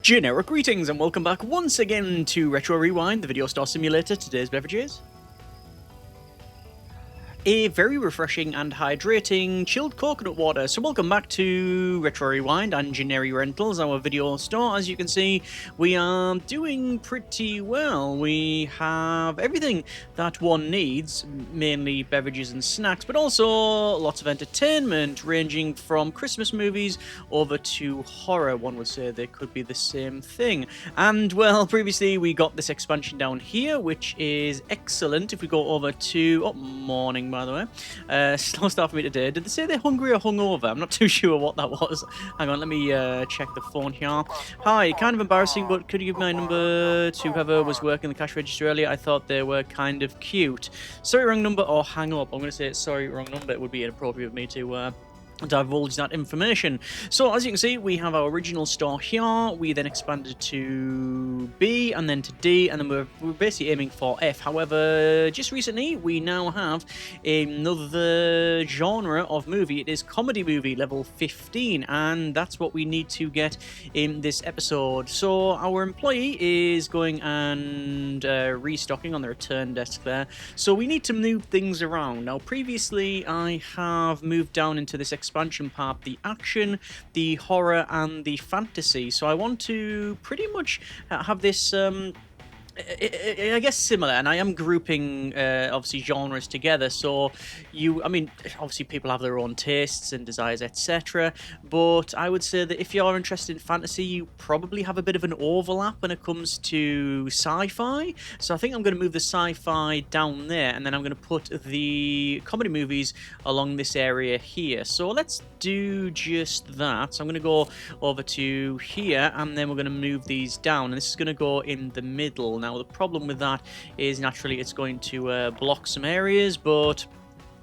Generic greetings and welcome back once again to Retro Rewind, the video store simulator. Today's beverages: a very refreshing and hydrating chilled coconut water. So welcome back to Retro Rewind and Generic Rentals, our video store. As you can see, we are doing pretty well. We have everything that one needs, mainly beverages and snacks, but also lots of entertainment, ranging from Christmas movies over to horror. One would say they could be the same thing. And, well, previously we got this expansion down here, which is excellent. If we go over to... Oh, morning, by the way. Slow start for me today. Did they say they're hungry or hungover? I'm not too sure what that was. Hang on, let me check the phone here. Hi, kind of embarrassing, but could you give my number to whoever was working the cash register earlier? I thought they were kind of cute. Sorry, wrong number, or hang up. I'm going to say sorry, wrong number. It would be inappropriate of me to... divulge that information. So as you can see, we have our original store here. We then expanded to B and then to D, and then we're basically aiming for F. However, just recently we now have another genre of movie. It is comedy movie level 15, and that's what we need to get in this episode. So our employee is going and restocking on the return desk there. So we need to move things around. Now previously I have moved down into this expansion part, the action, the horror, and the fantasy. So I want to pretty much have this I guess similar, and I am grouping obviously genres together. So obviously people have their own tastes and desires, etc. But I would say that if you're interested in fantasy, you probably have a bit of an overlap when it comes to sci-fi. So I think I'm going to move the sci-fi down there, and then I'm going to put the comedy movies along this area here. So let's do just that. So I'm going to go over to here, and then we're going to move these down, and this is going to go in the middle. Now the problem with that is naturally it's going to block some areas, but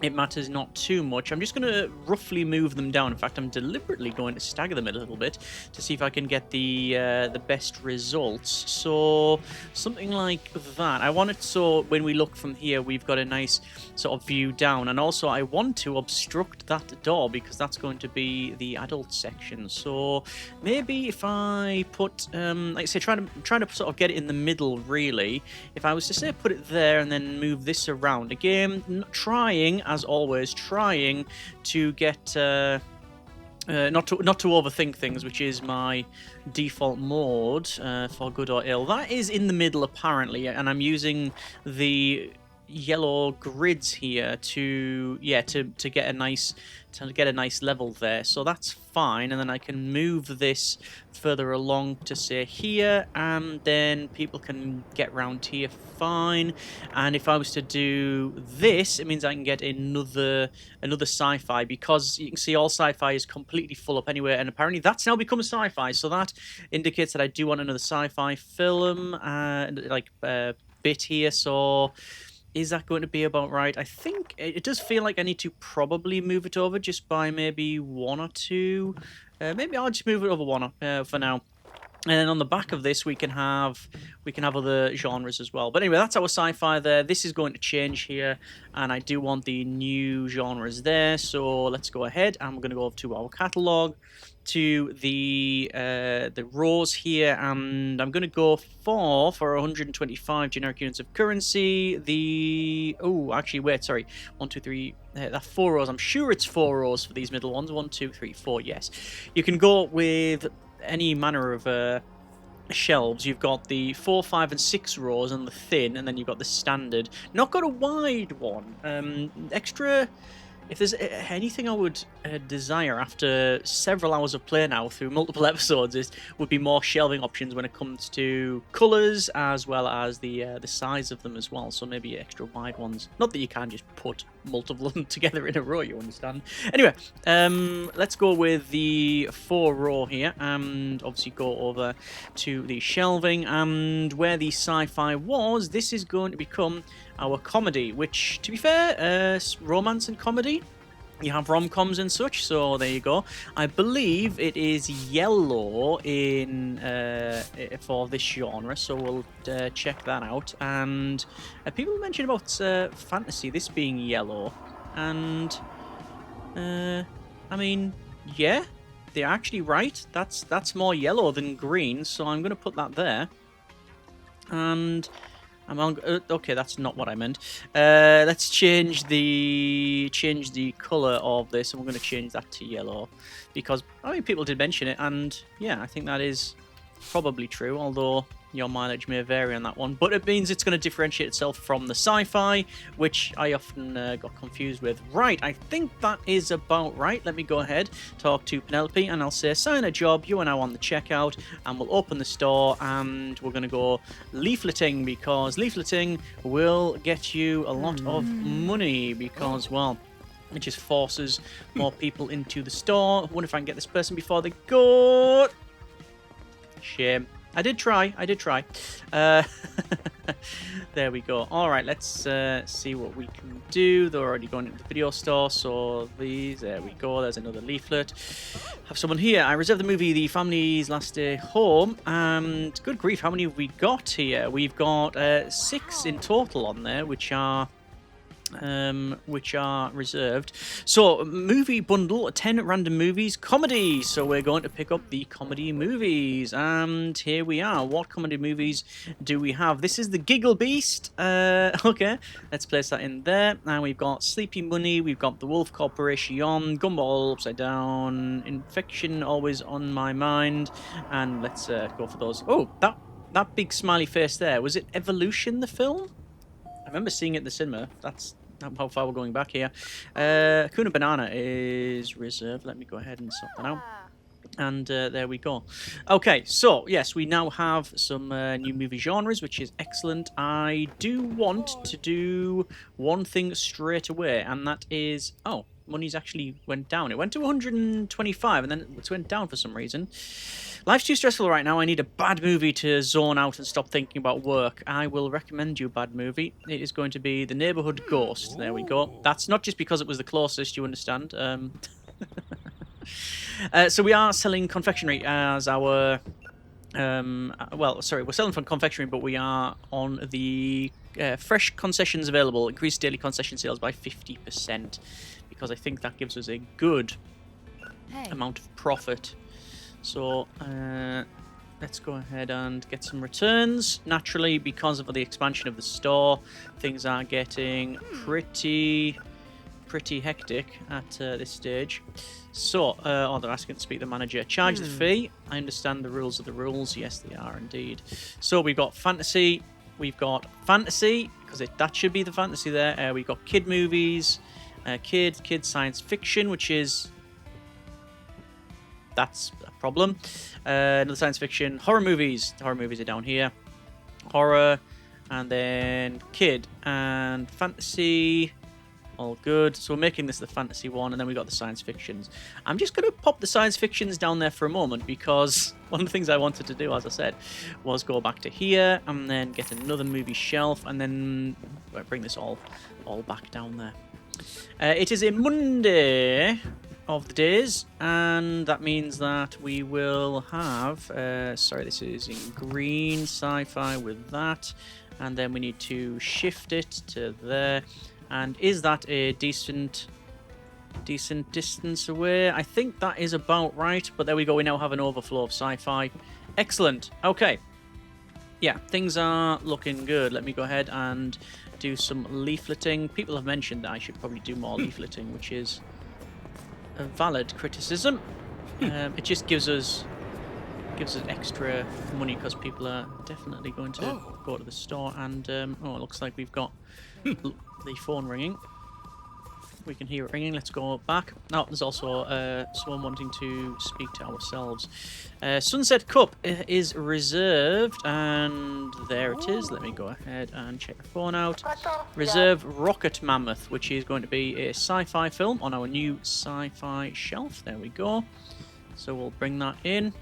it matters not too much. I'm just going to roughly move them down. In fact, I'm deliberately going to stagger them a little bit to see if I can get the best results. So something like that. I want it so when we look from here, we've got a nice sort of view down. And also I want to obstruct that door because that's going to be the adult section. So maybe if I put, like I say, trying to sort of get it in the middle, really. If I was to say put it there and then move this around. Again, as always, trying to get not to overthink things, which is my default mode for good or ill. That is in the middle apparently, and I'm using the yellow grids here to get a nice level there. So that's fine, and then I can move this further along to say here, and then people can get round here fine. And if I was to do this, it means I can get another sci-fi, because you can see all sci-fi is completely full up anyway, and apparently that's now become sci-fi. So that indicates that I do want another sci-fi film bit here. So is that going to be about right? I think it does feel like I need to probably move it over just by maybe one or two. Maybe I'll just move it over one for now. And then on the back of this, we can have other genres as well. But anyway, that's our sci-fi there. This is going to change here, and I do want the new genres there. So let's go ahead, and we're going to go over to our catalog, to the rows here, and I'm going to go for 125 generic units of currency. Actually, wait, sorry, 1, 2, 3. That's 4 rows. I'm sure it's 4 rows for these middle ones. 1, 2, 3, 4. Yes, you can go with any manner of shelves. You've got the 4, 5, and 6 rows and the thin, and then you've got the standard. Not got a wide one. Extra. If there's anything I would desire after several hours of play now through multiple episodes, would be more shelving options when it comes to colours as well as the size of them as well. So maybe extra wide ones. Not that you can just put multiple of them together in a row, you understand. Anyway, let's go with the 4 row here, and obviously go over to the shelving. And where the sci-fi was, this is going to become our comedy, which, to be fair, romance and comedy, you have rom-coms and such, so there you go. I believe it is yellow in for this genre, so we'll check that out. And people mentioned about fantasy, this being yellow, and I mean, yeah, they're actually right. That's more yellow than green, so I'm going to put that there. And I'm on. Okay, that's not what I meant. Let's change the color of this, and we're going to change that to yellow, because I mean people did mention it, and yeah, I think that is probably true. Although your mileage may vary on that one, but it means it's going to differentiate itself from the sci-fi, which I often got confused with. Right, I think that is about right. Let me go ahead, talk to Penelope, and I'll say sign a job. You are now on the checkout, and we'll open the store, and we're going to go leafleting, because leafleting will get you a lot of money, because, well, it just forces more people into the store. I wonder if I can get this person before they go. Shame. I did try. There we go. All right, let's see what we can do. They're already going into the video store, so these, there we go. There's another leaflet. Have someone here. I reserved the movie The Family's Last Day Home, and good grief, how many have we got here? We've got 6 in total on there, which are reserved. So, movie bundle, 10 random movies, comedy. So we're going to pick up the comedy movies, and here we are. What comedy movies do we have? This is the Giggle Beast. Okay, let's place that in there. And we've got Sleepy Money, we've got The Wolf Corporation, Gumball Upside Down, Infection always on my mind, and let's go for those. Oh, that big smiley face there, was it Evolution, the film? I remember seeing it in the cinema. That's how far we're going back here. Kuna Banana is reserved. Let me go ahead and sort that out. And there we go. Okay, so yes, we now have some new movie genres, which is excellent. I do want to do one thing straight away, and that is... Oh, money's actually went down. It went to 125, and then it went down for some reason. Life's too stressful right now. I need a bad movie to zone out and stop thinking about work. I will recommend you a bad movie. It is going to be The Neighborhood Ghost. There we go. That's not just because it was the closest, you understand. So we are selling confectionery as our... well, sorry, we're selling from confectionery, but we are on the fresh concessions available. Increased daily concession sales by 50%, because I think that gives us a good amount of profit. So let's go ahead and get some returns. Naturally, because of the expansion of the store, things are getting pretty hectic at this stage. So, oh, they're asking to speak to the manager. Charge the fee. I understand the rules are the rules. Yes, they are indeed. So we've got fantasy. We've got fantasy, because that should be the fantasy there. We've got kid movies, kid science fiction, which is... That's a problem. Another science fiction. Horror movies. The horror movies are down here. Horror, and then kid and fantasy. All good. So we're making this the fantasy one, and then we got the science fictions. I'm just going to pop the science fictions down there for a moment, because one of the things I wanted to do, as I said, was go back to here and then get another movie shelf, and then bring this all back down there. It is a Monday of the days, and that means that we will have... sorry, this is in green sci-fi with that, and then we need to shift it to there. And is that a decent distance away? I think that is about right, but there we go. We now have an overflow of sci-fi. Excellent. Okay. Yeah, things are looking good. Let me go ahead and do some leafleting. People have mentioned that I should probably do more leafleting, which is a valid criticism. It just gives us extra money, because people are definitely going to go to the store. And oh, it looks like we've got the phone ringing. We can hear it ringing. Let's go back. Oh, there's also someone wanting to speak to ourselves. Sunset Cup is reserved, and there it is. Let me go ahead and check the phone out. Reserve Rocket Mammoth, which is going to be a sci-fi film on our new sci-fi shelf. There we go. So we'll bring that in.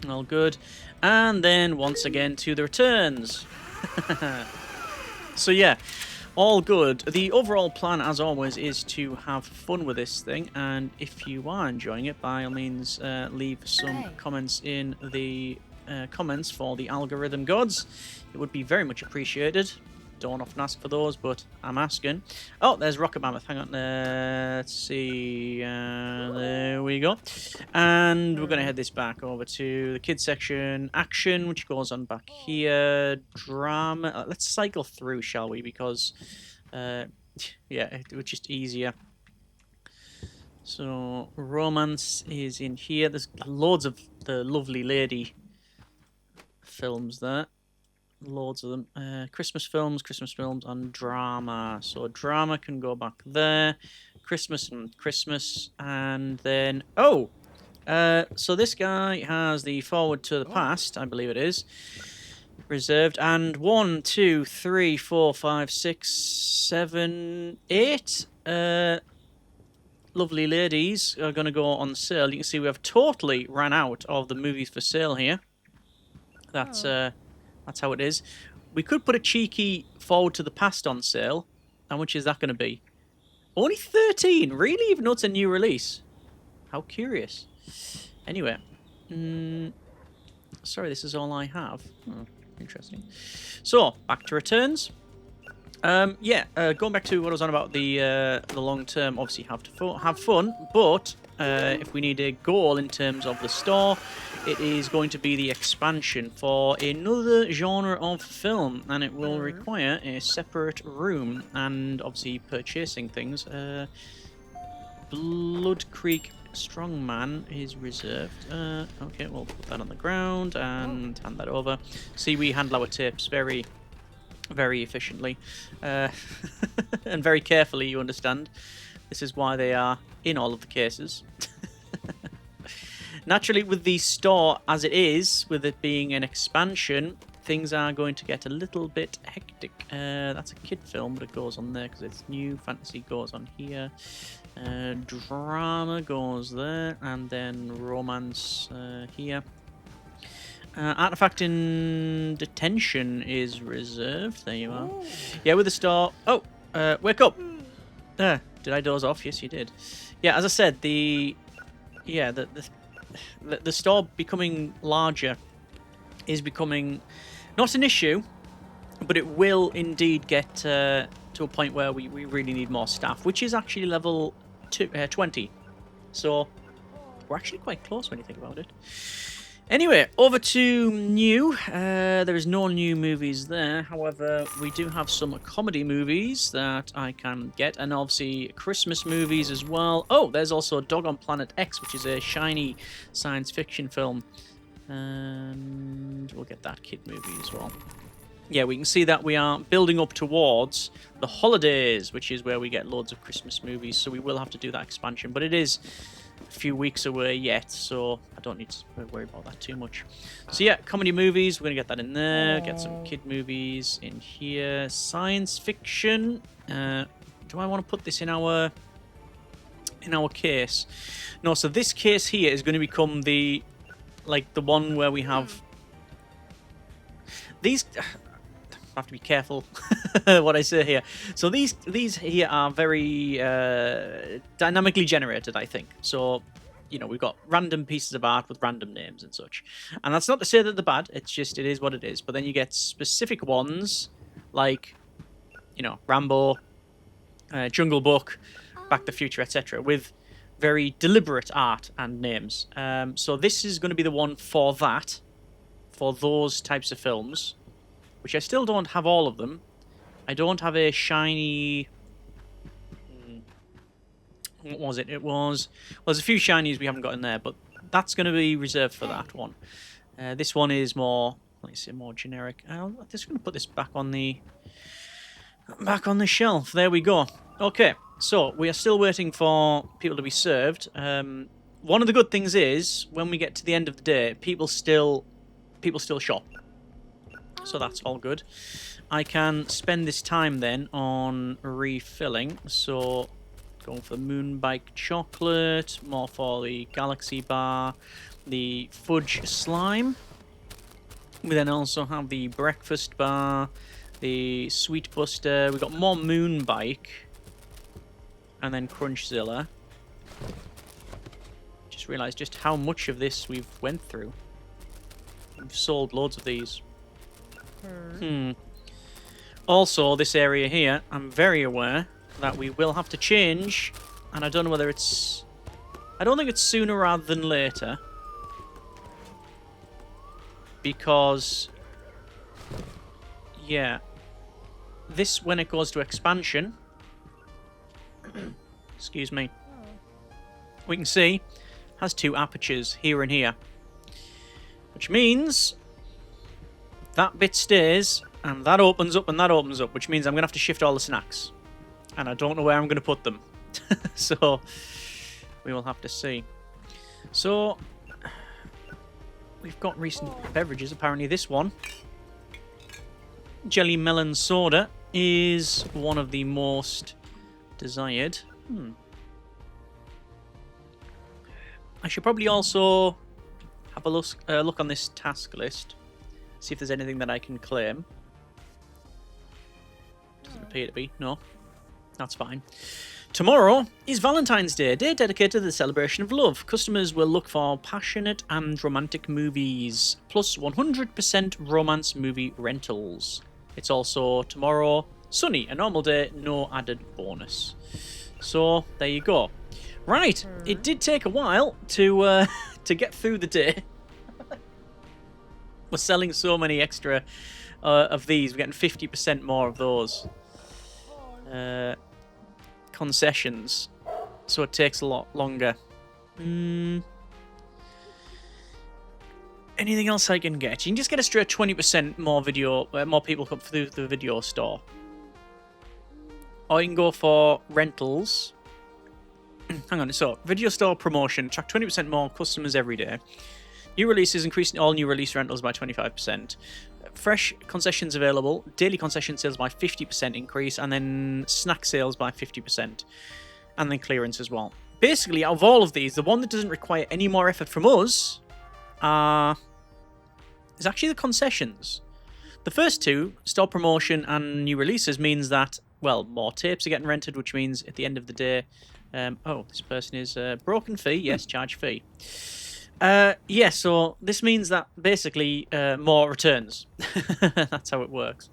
All good. And then once again to the returns. So yeah, all good. The overall plan, as always, is to have fun with this thing, and if you are enjoying it, by all means, leave some comments in the comments for the algorithm gods. It would be very much appreciated. Don't often ask for those, but I'm asking. Oh, there's Rocket Mammoth. Hang on. Let's see. There we go. And we're going to head this back over to the kids section. Action, which goes on back here. Drama. Let's cycle through, shall we? Because, yeah, it was just easier. So, romance is in here. There's loads of the lovely lady films there. Loads of them. Christmas films, and drama. So drama can go back there. Christmas, and then... Oh! So this guy has the forward to the past, I believe it is. Reserved. And 1, 2, 3, 4, 5, 6, 7, 8... lovely ladies are going to go on sale. You can see we have totally ran out of the movies for sale here. That's how it is. We could put a cheeky forward to the past on sale. How much is that going to be? Only 13? Really? Even though it's a new release? How curious. Anyway. Sorry, this is all I have. Oh, interesting. So, back to returns. Going back to what I was on about the long term, obviously have fun, but if we need a goal in terms of the store, it is going to be the expansion for another genre of film, and it will require a separate room and obviously purchasing things. Blood Creek Strongman is reserved. Okay, we'll put that on the ground and hand that over. See, we handle our tapes very efficiently and very carefully, you understand. This is why they are in all of the cases. Naturally, with the store as it is, with it being an expansion, things are going to get a little bit hectic. That's a kid film, but it goes on there because it's new. Fantasy goes on here. Drama goes there, and then romance here. Artifact in detention is reserved. There you are. Yeah, with the store. Oh, wake up. Did I doze off? Yes, you did. Yeah, as I said, the store becoming larger is becoming not an issue, but it will indeed get to a point where we really need more staff, which is actually level 20. So we're actually quite close when you think about it. Anyway, over to new. There is no new movies there. However, we do have some comedy movies that I can get, and obviously Christmas movies as well. Oh, there's also Dog on Planet X, which is a shiny science fiction film. And we'll get that kid movie as well. Yeah, we can see that we are building up towards the holidays, which is where we get loads of Christmas movies. So we will have to do that expansion, but it is a few weeks away yet, so I don't need to worry about that too much. So yeah, comedy movies, we're going to get that in there. Get some kid movies in here. Science fiction. Do I want to put this in our case? No, so this case here is going to become the one where we have these. I have to be careful what I say here. So these here are very dynamically generated, I think. So, we've got random pieces of art with random names and such. And that's not to say that they're bad. It's just, it is what it is. But then you get specific ones like, Rambo, Jungle Book, Back to the Future, etc. with very deliberate art and names. So this is going to be the one for that, for those types of films, which I still don't have all of them. I don't have a shiny... What was it? Well, there's a few shinies we haven't got in there, but that's going to be reserved for that one. This one is more, let's say, more generic. I'm just going to put this back on the shelf. There we go. Okay, so we are still waiting for people to be served. One of the good things is, when we get to the end of the day, people still shop. So that's all good. I can spend this time then on refilling. So going for the Moonbike chocolate, more for the Galaxy bar, the fudge slime. We then also have the breakfast bar, the sweet buster. We've got more Moonbike, and then Crunchzilla. Just realised just how much of this we've went through. We've sold loads of these. Also, this area here, I'm very aware that we will have to change, and I don't know whether it's... I don't think it's sooner rather than later, because, yeah, this, when it goes to expansion, excuse me, we can see has 2 apertures here and here, which means that bit stays and that opens up and that opens up, which means I'm gonna have to shift all the snacks, and I don't know where I'm gonna put them. So we will have to see. So we've got recent beverages. Apparently this one, Jelly Melon Soda, is one of the most desired. I should probably also have a look on this task list, see if there's anything that I can claim. Doesn't appear to be. No, that's fine. Tomorrow is Valentine's Day, a day dedicated to the celebration of love. Customers will look for passionate and romantic movies, plus 100% romance movie rentals. It's also tomorrow sunny, a normal day, no added bonus. So there you go. Right, it did take a while to get through the day. We're selling so many extra of these. We're getting 50% more of those concessions, so it takes a lot longer. Anything else I can get? You can just get a straight 20% more video, more people come through the video store, or you can go for rentals. Hang on, so video store promotion, track 20% more customers every day. New releases, increasing all new release rentals by 25%. Fresh concessions available, daily concession sales by 50% increase, and then snack sales by 50%. And then clearance as well. Basically, out of all of these, the one that doesn't require any more effort from us is actually the concessions. The first two, store promotion and new releases, means that, well, more tapes are getting rented, which means at the end of the day... oh, this person is broken fee. Yes, charge fee. Yeah, so this means that basically more returns. That's how it works.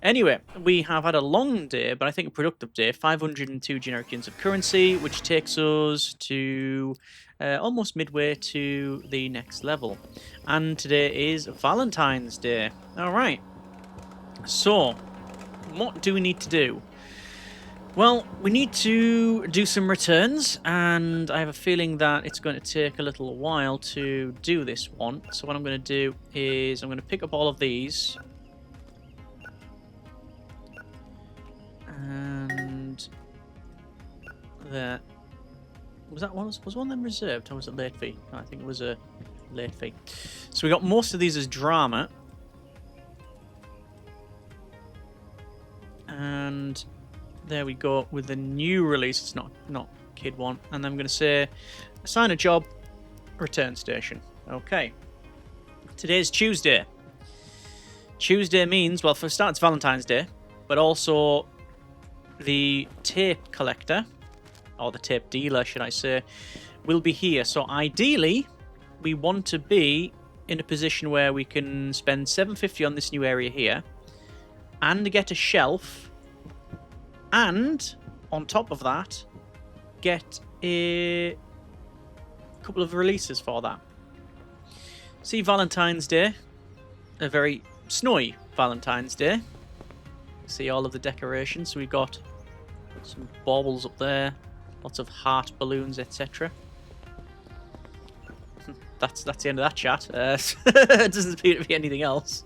Anyway, we have had a long day, but I think a productive day. 502 generic units of currency, which takes us to almost midway to the next level. And today is Valentine's Day. All right. So, what do we need to do? Well, we need to do some returns, and I have a feeling that it's going to take a little while to do this one. So what I'm going to do is I'm going to pick up all of these. And there. Was that one? Was one of them reserved, or was it late fee? No, I think it was a late fee. So we got most of these as drama. And... there we go with the new release. It's not kid one. And I'm going to say assign a job, return station. Okay. Today's Tuesday. Tuesday means, well, for a start, it's Valentine's Day, but also the tape collector, or the tape dealer, should I say, will be here. So ideally, we want to be in a position where we can spend $7.50 on this new area here and get a shelf. And, on top of that, get a couple of releases for that. See Valentine's Day. A very snowy Valentine's Day. See all of the decorations. So we've got some baubles up there. Lots of heart balloons, etc. That's the end of that chat. It doesn't appear to be anything else.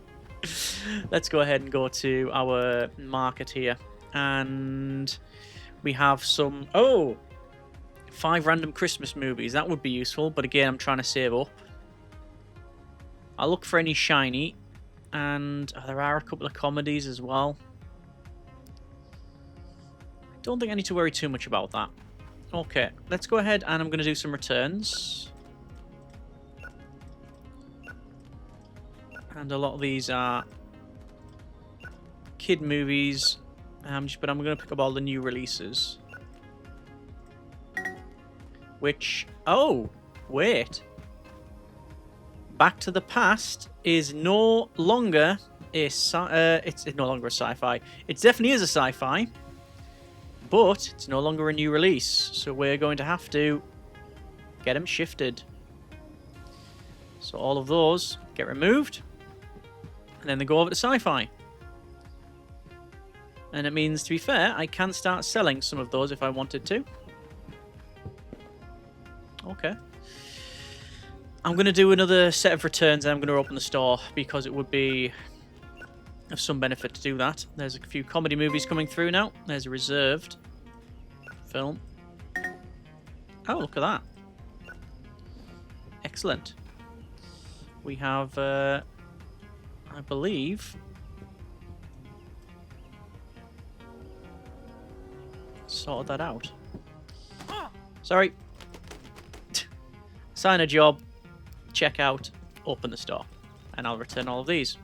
Let's go ahead and go to our market here. And we have some... oh! 5 random Christmas movies. That would be useful, but again, I'm trying to save up. I'll look for any shiny. And there are a couple of comedies as well. Don't think I need to worry too much about that. Okay, let's go ahead and I'm going to do some returns. And a lot of these are kid movies. But I'm going to pick up all the new releases. Which... oh! Wait. Back to the Past is no longer it's no longer a sci-fi. It definitely is a sci-fi, but it's no longer a new release. So we're going to have to get them shifted. So all of those get removed, and then they go over to sci-fi. And it means, to be fair, I can start selling some of those if I wanted to. Okay. I'm going to do another set of returns and I'm going to open the store because it would be of some benefit to do that. There's a few comedy movies coming through now. There's a reserved film. Oh, look at that. Excellent. We have, I believe... sorted that out. Sorry. Sign a job, check out, open the store, and I'll return all of these.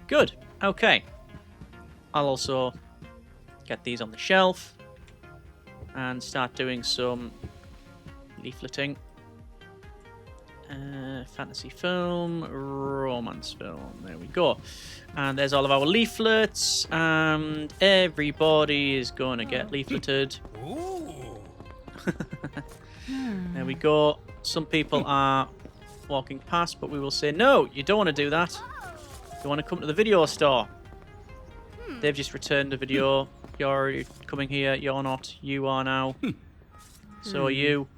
Good. Okay. I'll also get these on the shelf and start doing some leafleting. Fantasy film, romance film. There we go. And there's all of our leaflets, and everybody is going to get leafleted. There we go. Some people are walking past, but we will say, no, you don't want to do that. You want to come to the video store. They've just returned the video. You're coming here. You're not. You are now. So are you.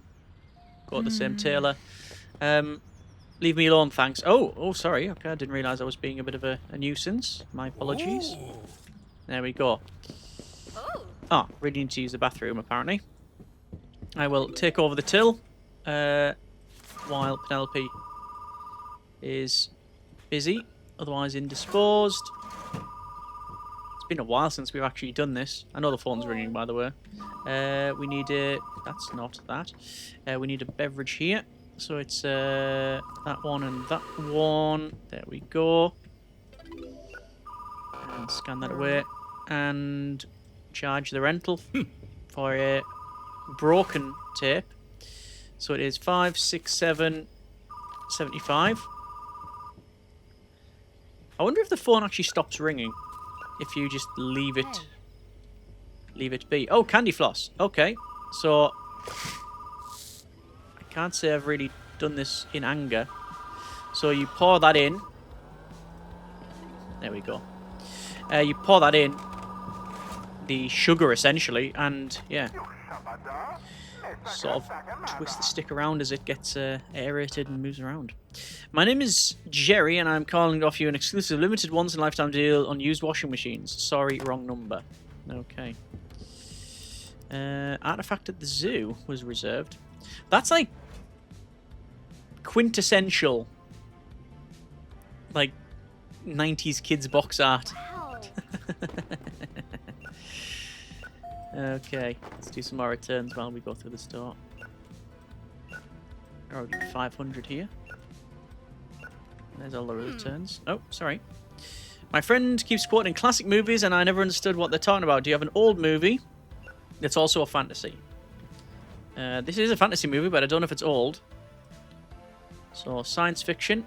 Got the same tailor. Leave me alone, thanks. Oh, sorry. Okay, I didn't realise I was being a bit of a nuisance. My apologies. There we go. Ah, really need to use the bathroom, apparently. I will take over the till while Penelope is busy, otherwise indisposed. It's been a while since we've actually done this. I know the phone's ringing, by the way. We need a... that's not that. We need a beverage here. So it's that one and that one. There we go. And scan that away. And charge the rental for a broken tape. So it is 567.75. I wonder if the phone actually stops ringing if you just leave it be. Oh, candy floss. Okay. So I can't say I've really done this in anger. So you pour that in. There we go. You pour that in. The sugar, essentially, and yeah, sort of twist the stick around as it gets aerated and moves around. My name is Jerry, and I'm calling off you an exclusive limited once-in-a-lifetime deal on used washing machines. Sorry, wrong number. Okay. Artifact at the zoo was reserved. That's like quintessential, like 90s kids box art. Okay, let's do some more returns while we go through the store. Already 500 here. There's all the returns. Oh, sorry. My friend keeps quoting classic movies and I never understood what they're talking about. Do you have an old movie that's also a fantasy? This is a fantasy movie, but I don't know if it's old. So, science fiction.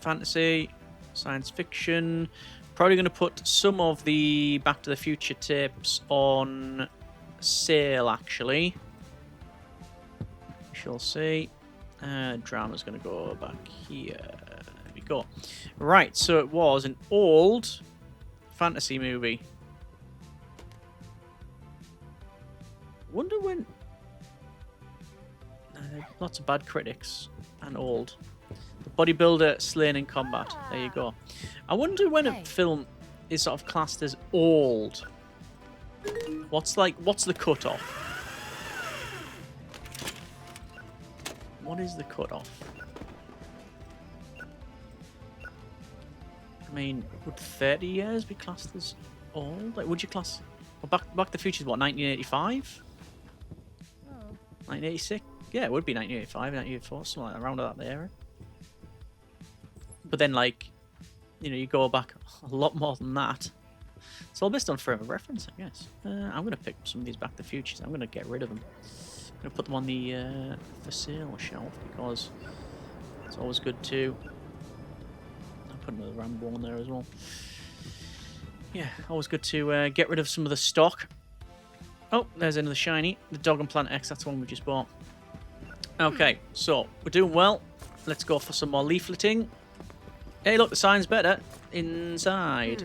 Fantasy. Science fiction. Probably going to put some of the Back to the Future tapes on sale, actually. We shall see. Drama's going to go back here. There we go. Right, so it was an old fantasy movie. Wonder when... lots of bad critics and old. The bodybuilder slain in combat. There you go. I wonder when a film is sort of classed as old. What's the cutoff? What is the cutoff? I mean, would 30 years be classed as old? Like, would you class... Well, Back to the Future is what, 1985? 1986? Yeah, it would be 1985, 1984, something like around that era. But then, like, you know, you go back a lot more than that. It's all based on frame of reference, I guess. I'm going to pick some of these Back to the Futures. I'm going to get rid of them. I'm going to put them on the for sale shelf because it's always good to have put another Rambo on there as well. Yeah, always good to get rid of some of the stock. Oh, there's another shiny. The Dog and Plant X, that's the one we just bought. Okay, so we're doing well. Let's go for some more leafleting. Hey, look, the sign's better inside.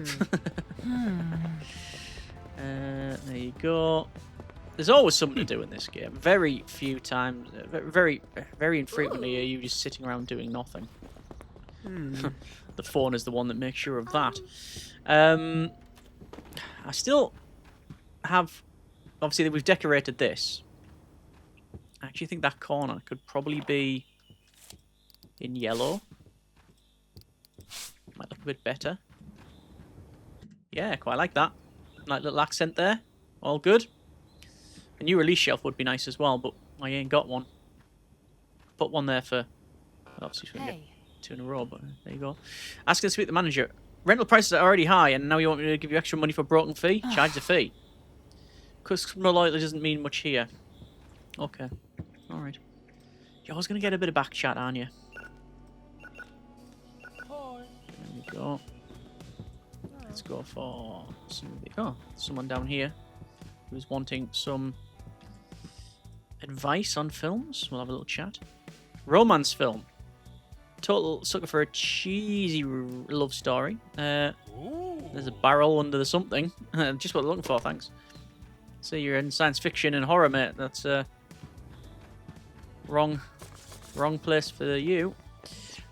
There you go. There's always something to do in this game. Very few times, very infrequently are you just sitting around doing nothing. The phone is the one that makes sure of that. I still have... Obviously, we've decorated this. I actually think that corner could probably be in yellow. Might look a bit better. Yeah, quite like that. Like little accent there. All good. A new release shelf would be nice as well, but I ain't got one. Put one there for... Obviously, we can get 2 in a row, but there you go. Ask to speak to the manager. Rental prices are already high, and now you want me to give you extra money for a broken fee? Charge the fee. Customer loyalty doesn't mean much here. Okay. Alright. You're always going to get a bit of back chat, aren't you? There we go. Let's go for some of the... Oh, someone down here who's wanting some advice on films. We'll have a little chat. Romance film. Total sucker for a cheesy love story. There's a barrel under the something. Just what I'm looking for, thanks. So you're in science fiction and horror, mate. That's wrong place for you.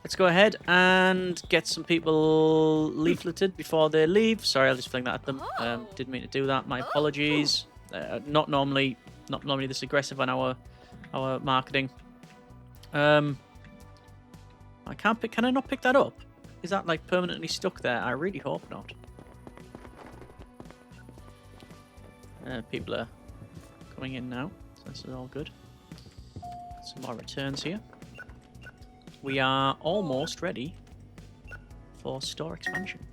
Let's go ahead and get some people leafleted before they leave. Sorry, I'll just fling that at them. Didn't mean to do that. My apologies. Not normally this aggressive on our marketing. I can't pick. Can I not pick that up? Is that like permanently stuck there? I really hope not. People are coming in now, so this is all good. Some more returns here. We are almost ready for store expansion.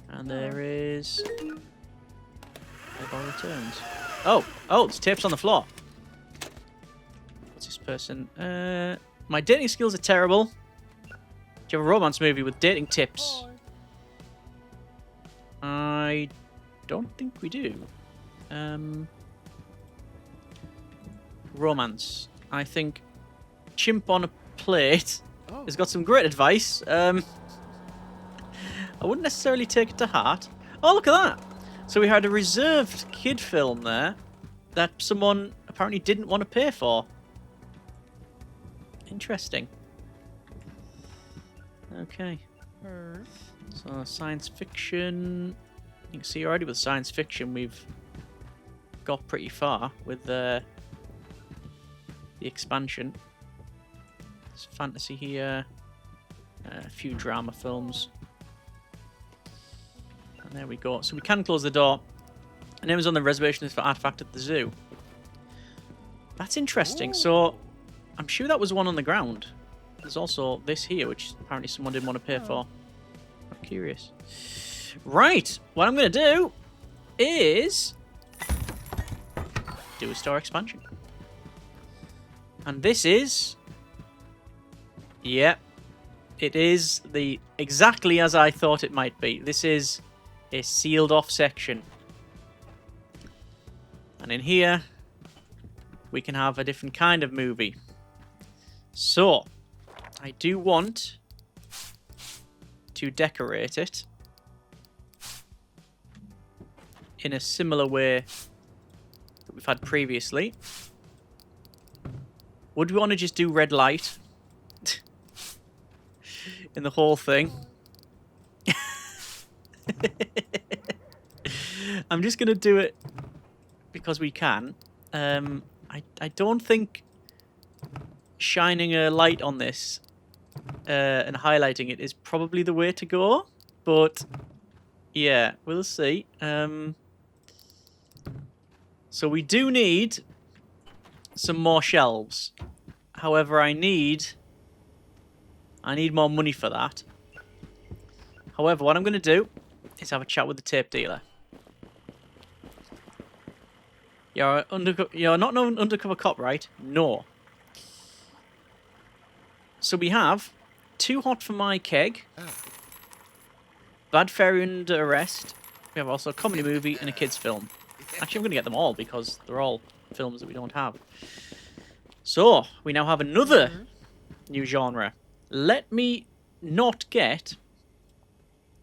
And there is... 5 more returns. Oh, there's tapes on the floor. What's this person? My dating skills are terrible. Do you have a romance movie with dating tips? I don't think we do. Romance. I think Chimp on a Plate has got some great advice. I wouldn't necessarily take it to heart. Oh, look at that! So we had a reserved kid film there that someone apparently didn't want to pay for. Interesting. Okay. So science fiction. You can see already with science fiction we've got pretty far with the expansion. There's fantasy here. A few drama films. And there we go. So we can close the door. And it was on the reservation list for Artifact at the Zoo. That's interesting. Ooh. So I'm sure that was one on the ground. There's also this here, which apparently someone didn't want to pay for. I'm curious. Right. What I'm going to do is do a store expansion. And this is... Yep. It is exactly as I thought it might be. This is a sealed off section. And in here, we can have a different kind of movie. So, I do want to decorate it in a similar way that we've had previously. Would we want to just do red light in the whole thing? I'm just going to do it because we can. I don't think shining a light on this and highlighting it is probably the way to go. But, yeah, we'll see. So we do need some more shelves. However, I need more money for that. However, what I'm going to do is have a chat with the tape dealer. You're not an undercover cop, right? No. So we have Too Hot for My Keg, Bad Fairy Under Arrest. We have also a comedy movie and a kids film. Actually, I'm going to get them all because they're all films that we don't have. So, we now have another new genre. Let me not get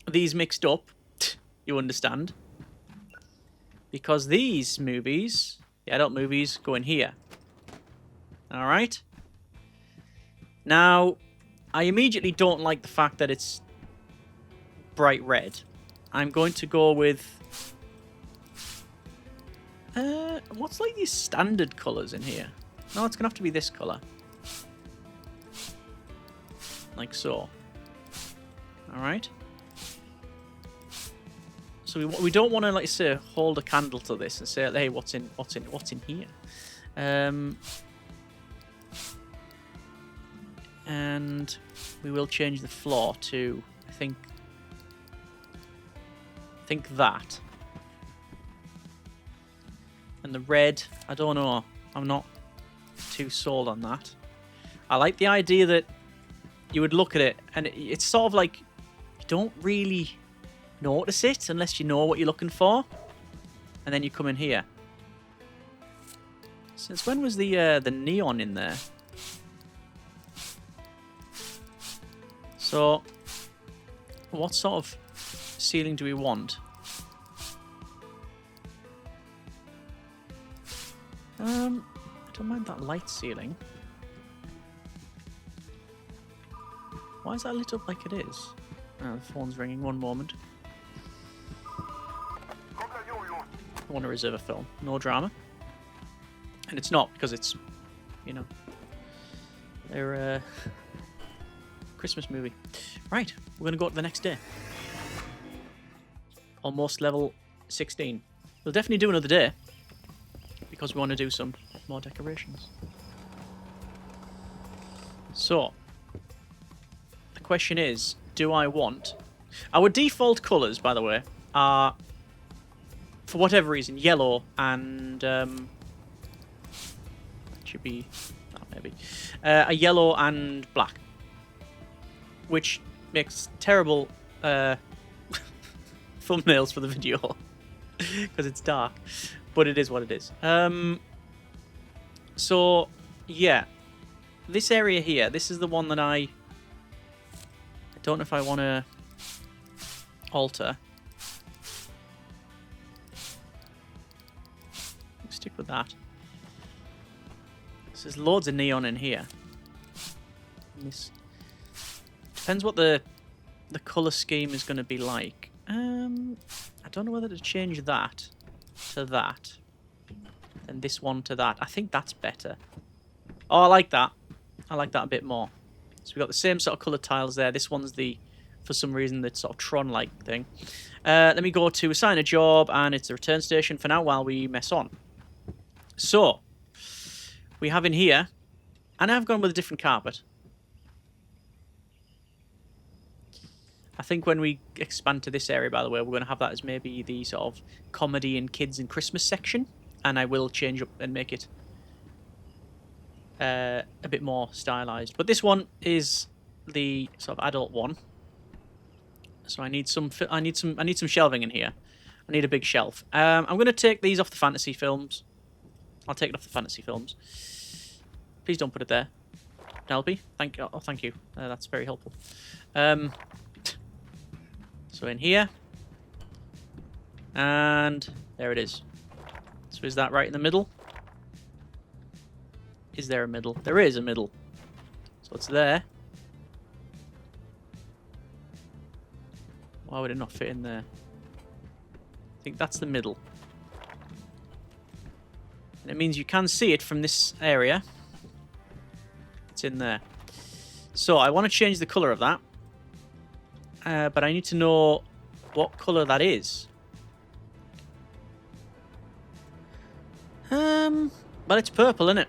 these mixed up, you understand. Because these movies, the adult movies, go in here. Alright? Now, I immediately don't like the fact that it's bright red. I'm going to go with... what's like these standard colours in here? No, it's going to have to be this colour. Like so. Alright? So we don't want to, like say, hold a candle to this and say, hey, what's in here? And we will change the floor to, I think that. And the red, I don't know. I'm not too sold on that. I like the idea that you would look at it and it's sort of like you don't really notice it unless you know what you're looking for, and then you come in here. Since when was the neon in there? So, what sort of ceiling do we want? I don't mind that light ceiling. Why is that lit up like it is? Oh, the phone's ringing. One moment. I want to reserve a film. No drama. And it's not, because it's, you know, they're Christmas movie. Right, we're going to go to the next day. Almost level 16. We'll definitely do another day, because we want to do some more decorations. So, the question is, do I want... Our default colours, by the way, are, for whatever reason, yellow and... should be... Oh, maybe. A yellow and black. Which makes terrible thumbnails for the video. Because it's dark. But it is what it is. So, yeah. This area here, this is the one that I don't know if I want to alter. Stick with that. So there's loads of neon in here. And this depends what the colour scheme is going to be like. I don't know whether to change that to that. And this one to that. I think that's better. Oh, I like that. I like that a bit more. So we've got the same sort of colour tiles there. This one's the, for some reason, the sort of Tron-like thing. Let me go to assign a job, and it's a return station for now while we mess on. So, we have in here, and I've gone with a different carpet. I think when we expand to this area, by the way, we're going to have that as maybe the sort of comedy and kids and Christmas section. And I will change up and make it a bit more stylized. But this one is the sort of adult one. So I need some shelving in here. I need a big shelf. I'm going to take these off the fantasy films. I'll take it off the fantasy films. Please don't put it there. Penelope, thank you. Oh, thank you. That's very helpful. So in here, and there it is. So is that right in the middle? Is there a middle? There is a middle. So it's there. Why would it not fit in there? I think that's the middle. And it means you can see it from this area. It's in there. So I want to change the colour of that. But I need to know what colour that is. Well, it's purple, isn't it?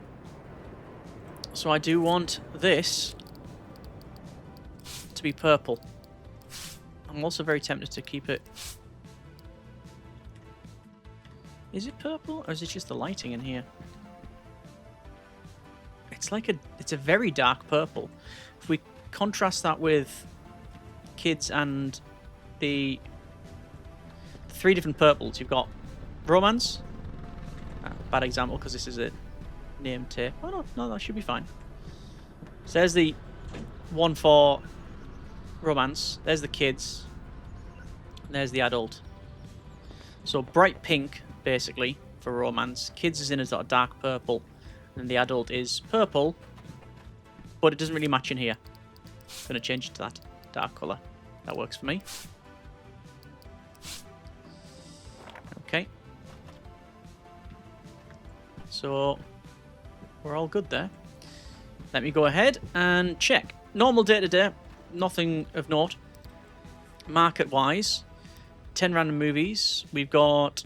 So I do want this to be purple. I'm also very tempted to keep it... Is it purple, or is it just the lighting in here? it's a very dark purple. If we contrast that with kids and the 3 different purples, you've got romance. Bad example because this is a name tape. Oh no, that should be fine. So there's the one for romance. There's the kids. And there's the adult. So bright pink, basically, for romance. Kids is in a sort of dark purple. And the adult is purple. But it doesn't really match in here. I'm going to change it to that dark colour. That works for me. Okay. So we're all good there. Let me go ahead and check. Normal day to day. Nothing of note. Market-wise. 10 random movies. We've got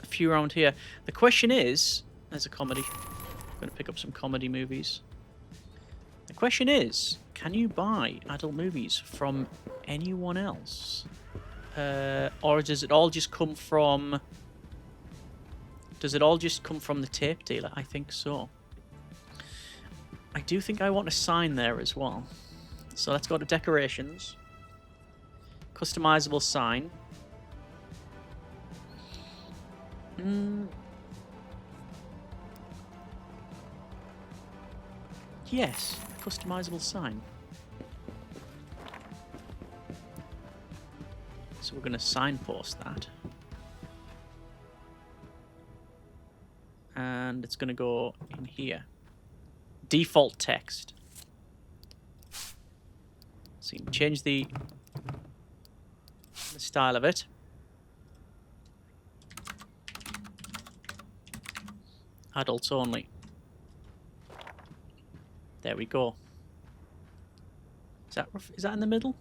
a few around here. The question is... There's a comedy. I'm going to pick up some comedy movies. The question is, can you buy adult movies from anyone else? Or does it all just come from... Does it all just come from the tape dealer? I think so. I do think I want a sign there as well. So let's go to decorations. Customizable sign. Yes, customizable sign. So we're going to signpost that. And it's going to go in here. Default text. So you can change the style of it. Adults only. There we go. Is that in the middle?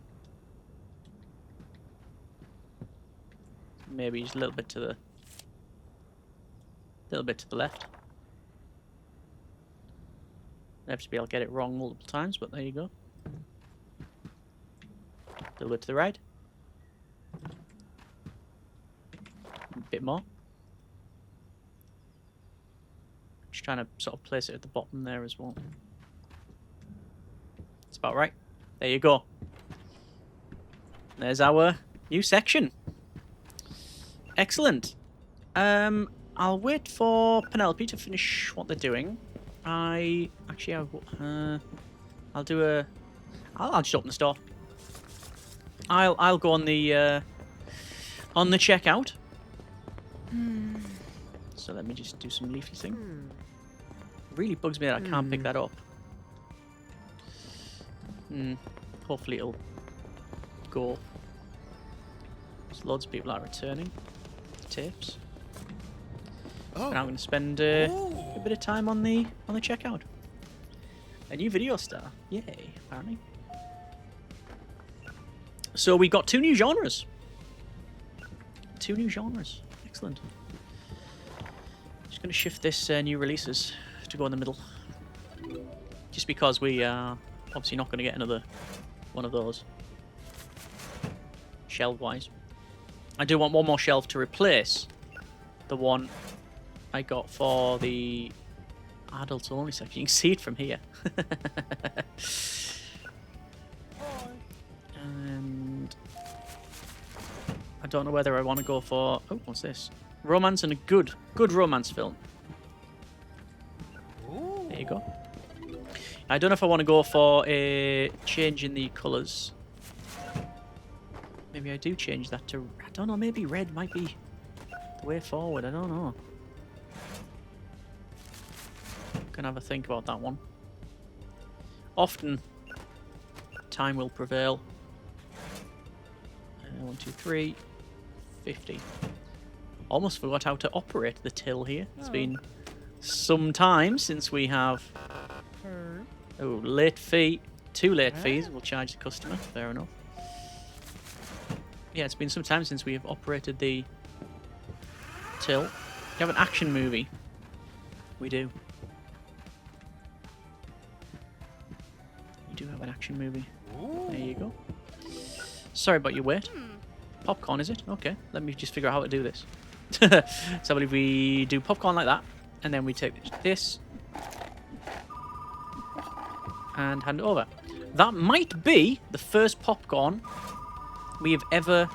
Maybe just a little bit to the left. Inevitably I'll get it wrong multiple times, but there you go. A little bit to the right. A bit more. Just trying to sort of place it at the bottom there as well. That's about right. There you go. There's our new section. Excellent. I'll wait for Penelope to finish what they're doing. I'll do a... I'll just open the store. I'll go on the checkout. So let me just do some leafy thing. It really bugs me that I can't pick that up. Hopefully it'll go. There's loads of people are returning tapes. Oh. And I'm going to spend a bit of time on the checkout. A new video star, yay! Apparently. So we got 2 new genres. 2 new genres, excellent. Just going to shift this new releases to go in the middle, just because we are obviously not going to get another one of those shelf-wise. I do want one more shelf to replace the one I got for the adults only section. You can see it from here. And I don't know whether I want to go for... Oh, what's this? Romance and a good romance film. There you go. I don't know if I want to go for a change in the colours. Maybe I do change that to... I don't know, maybe red might be the way forward. I don't know. Gonna have a think about that one. Often, time will prevail. 1, 2, 3, 50. Almost forgot how to operate the till here. It's been some time since we have... Oh, late fee. 2 late fees. We'll charge the customer. Fair enough. Yeah, it's been some time since we have operated the till. We have an action movie. We do. We do have an action movie. There you go. Sorry about your wait. Popcorn, is it? Okay, let me just figure out how to do this. So if we do popcorn like that, and then we take this, and hand it over. That might be the first popcorn we have ever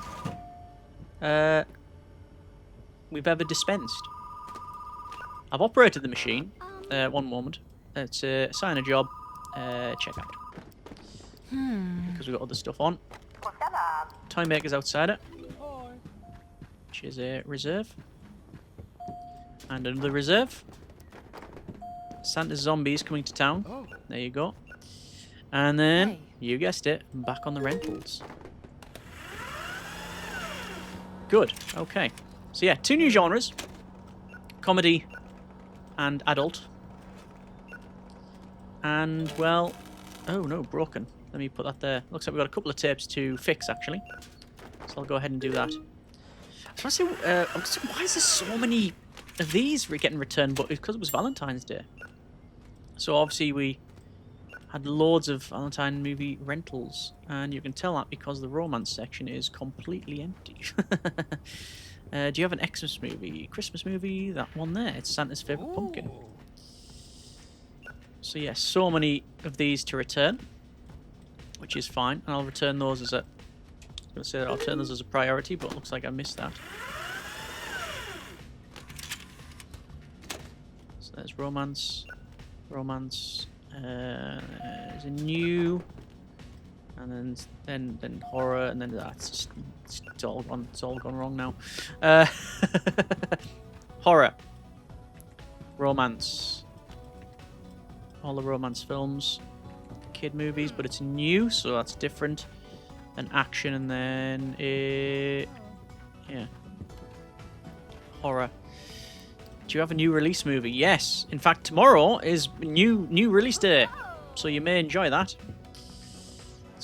dispensed. I've operated the machine. One moment. Let's assign a job. Check out. Because we've got other stuff on. Toy maker's outside it. Which is a reserve. And another reserve. Santa's zombies coming to town. There you go. And then, you guessed it, back on the rentals. Good. Okay. So yeah, 2 new genres. Comedy and adult. And, well... Oh, no, broken. Let me put that there. Looks like we've got a couple of tapes to fix, actually. So I'll go ahead and do that. I was trying to say, why is there so many of these getting returned? But it's because it was Valentine's Day. So obviously we had loads of Valentine movie rentals. And you can tell that because the romance section is completely empty. Do you have an Xmas movie? Christmas movie? That one there. It's Santa's favourite pumpkin. So yeah, so many of these to return. Which is fine. And I'll return those as a... I was going to say that I'll return those as a priority, but it looks like I missed that. So there's romance. Romance. There's a new... And then horror, and then that's it's all gone wrong now. Horror, romance, all the romance films, kid movies, but it's new, so that's different. And action, and then yeah, horror. Do you have a new release movie? Yes. In fact, tomorrow is new release day, so you may enjoy that.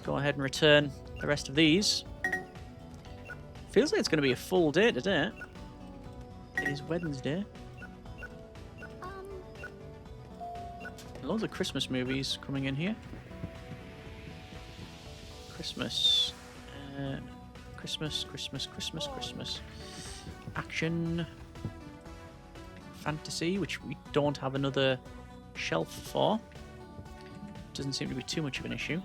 Go ahead and return the rest of these. Feels like it's going to be a full day today. It is Wednesday. Loads of Christmas movies coming in here. Christmas. Christmas. Action. Fantasy, which we don't have another shelf for. Doesn't seem to be too much of an issue.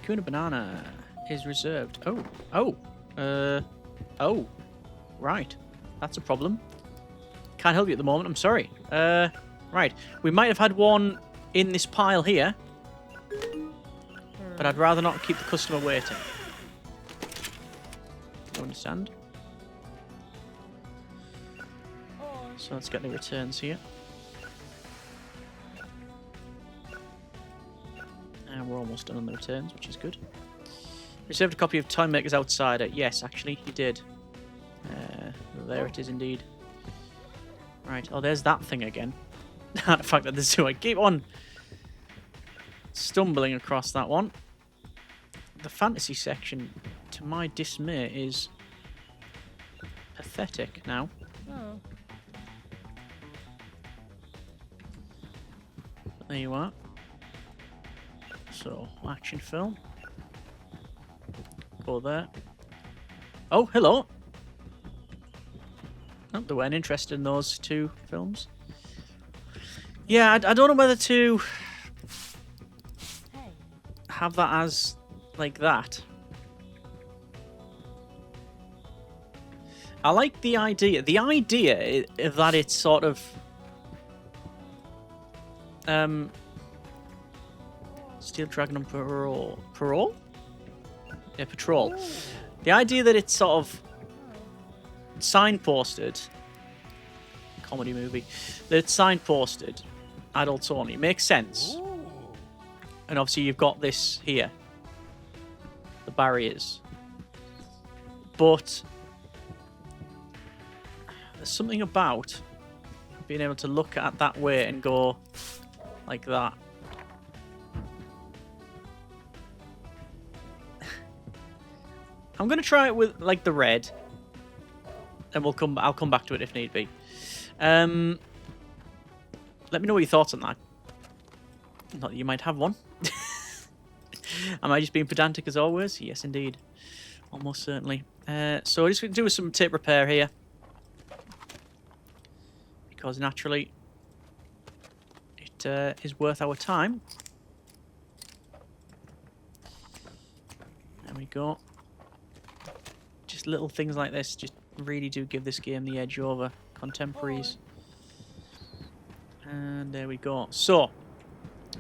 Kuna Banana is reserved. Oh, right. That's a problem. Can't help you at the moment, I'm sorry. Right. We might have had one in this pile here, but I'd rather not keep the customer waiting. You understand? So let's get the returns here. And we're almost done on the returns, which is good. Reserved a copy of Time Maker's Outsider. Yes, actually, he did. There it is indeed. Right. Oh, there's that thing again. The fact that there's two. I keep on stumbling across that one. The fantasy section, to my dismay, is pathetic now. Oh. But there you are. So, action film. Go there. Oh, hello. Oh, they weren't interested in those two films. Yeah, I don't know whether to have that as like that. I like the idea. The idea that it's sort of Steel Dragon on Parole. Parole? Yeah, Patrol. The idea that it's sort of signposted, comedy movie, that it's signposted, adults only, makes sense. And obviously you've got this here, the barriers. But there's something about being able to look at that way and go like that. I'm gonna try it with like the red, and I'll come back to it if need be. Let me know what your thoughts on that. Not that you might have one. Am I just being pedantic as always? Yes, indeed. Almost certainly. So I'm just going to do some tape repair here. Because naturally, it is worth our time. There we go. Just little things like this just really do give this game the edge over contemporaries. And there we go. So,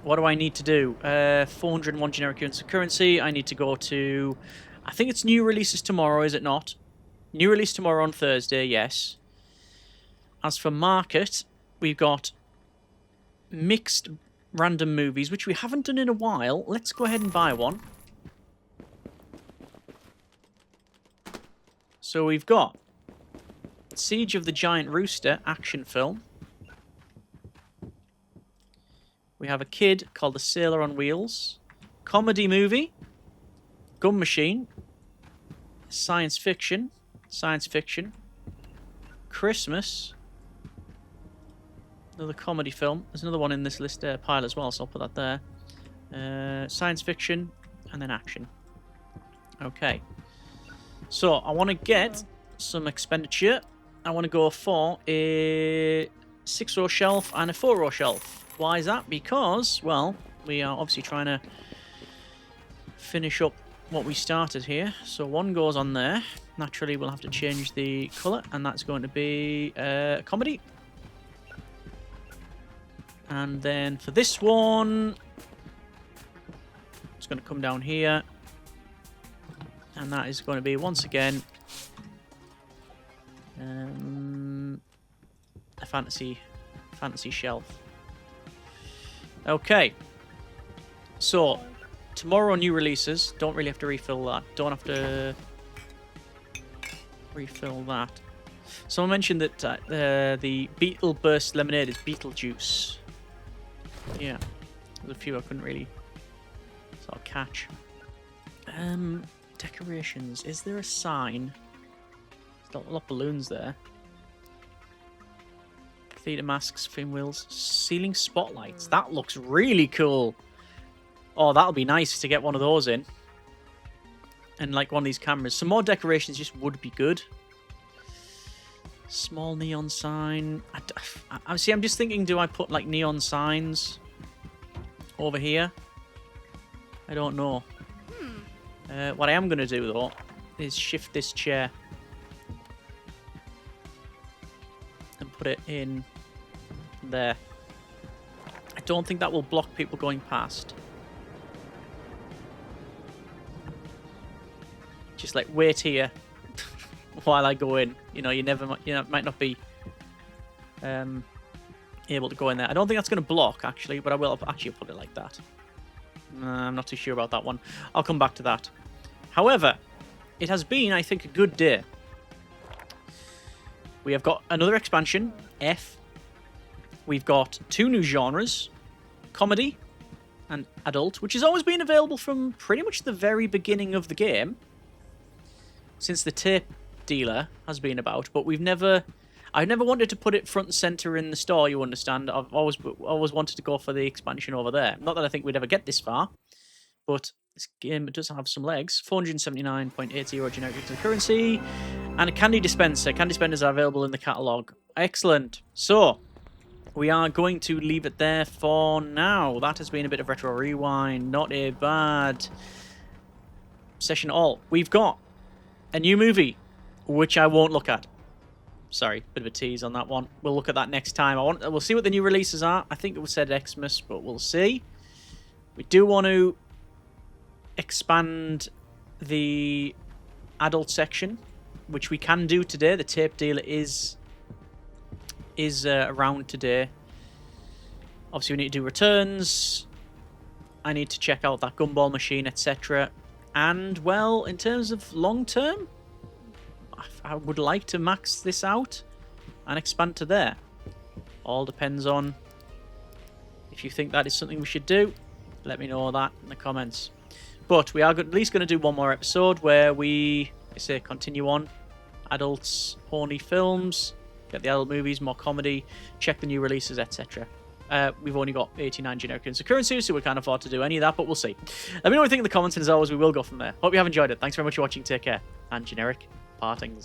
what do I need to do? 401 generic units of currency. I need to go to... I think it's new releases tomorrow, is it not? New release tomorrow on Thursday, yes. As for market, we've got mixed random movies, which we haven't done in a while. Let's go ahead and buy one. So we've got Siege of the Giant Rooster action film. We have a kid called The Sailor on Wheels. Comedy movie. Gun Machine. Science fiction. Science fiction. Christmas. Another comedy film. There's another one in this list pile as well, so I'll put that there. Science fiction. And then action. Okay. So, I want to get some expenditure. I want to go for a 6-row shelf and a 4-row shelf. Why is that? Because, well, we are obviously trying to finish up what we started here. So one goes on there. Naturally, we'll have to change the colour, and that's going to be comedy. And then for this one, it's going to come down here. And that is going to be, once again, a fantasy shelf. Okay. So, tomorrow new releases. Don't really have to refill that. Don't have to refill that. Someone mentioned that the Beetle Burst Lemonade is Beetlejuice. Yeah. There's a few I couldn't really sort of catch. Decorations. Is there a sign? There's a lot of balloons there. Theatre masks, fin wheels, ceiling spotlights. That looks really cool. Oh, that'll be nice to get one of those in. And like one of these cameras. Some more decorations just would be good. Small neon sign. I'm just thinking, do I put like neon signs over here? I don't know. What I am going to do, though, is shift this chair and put it in there. I don't think that will block people going past. Just like wait here while I go in. You know, you might not be able to go in there. I don't think that's going to block, actually, but I will actually put it like that. I'm not too sure about that one. I'll come back to that. However, it has been, I think, a good day. We have got another expansion, F. We've got 2 new genres, comedy and adult, which has always been available from pretty much the very beginning of the game, since the tape dealer has been about. But I've never wanted to put it front and center in the store, you understand. I've always wanted to go for the expansion over there. Not that I think we'd ever get this far, but this game does have some legs. 479.80 generic currency, and a candy dispenser. Candy dispensers are available in the catalogue. Excellent. So, we are going to leave it there for now. That has been a bit of Retro Rewind. Not a bad session at all. We've got a new movie, which I won't look at. Sorry, bit of a tease on that one. We'll look at that next time. We'll see what the new releases are. I think it was said Xmas, but we'll see. We do want to expand the adult section, which we can do today. The tape dealer is around today. Obviously, we need to do returns. I need to check out that gumball machine, etc. And, well, in terms of long-term, I would like to max this out and expand to there. All depends on if you think that is something we should do. Let me know that in the comments. But we are at least going to do one more episode where we, continue on. Adults only films, get the adult movies, more comedy, check the new releases, etc. We've only got 89 generic currency, so we can't afford to do any of that, but we'll see. Let me know what you think in the comments, and as always, we will go from there. Hope you have enjoyed it. Thanks very much for watching. Take care, and generic partings.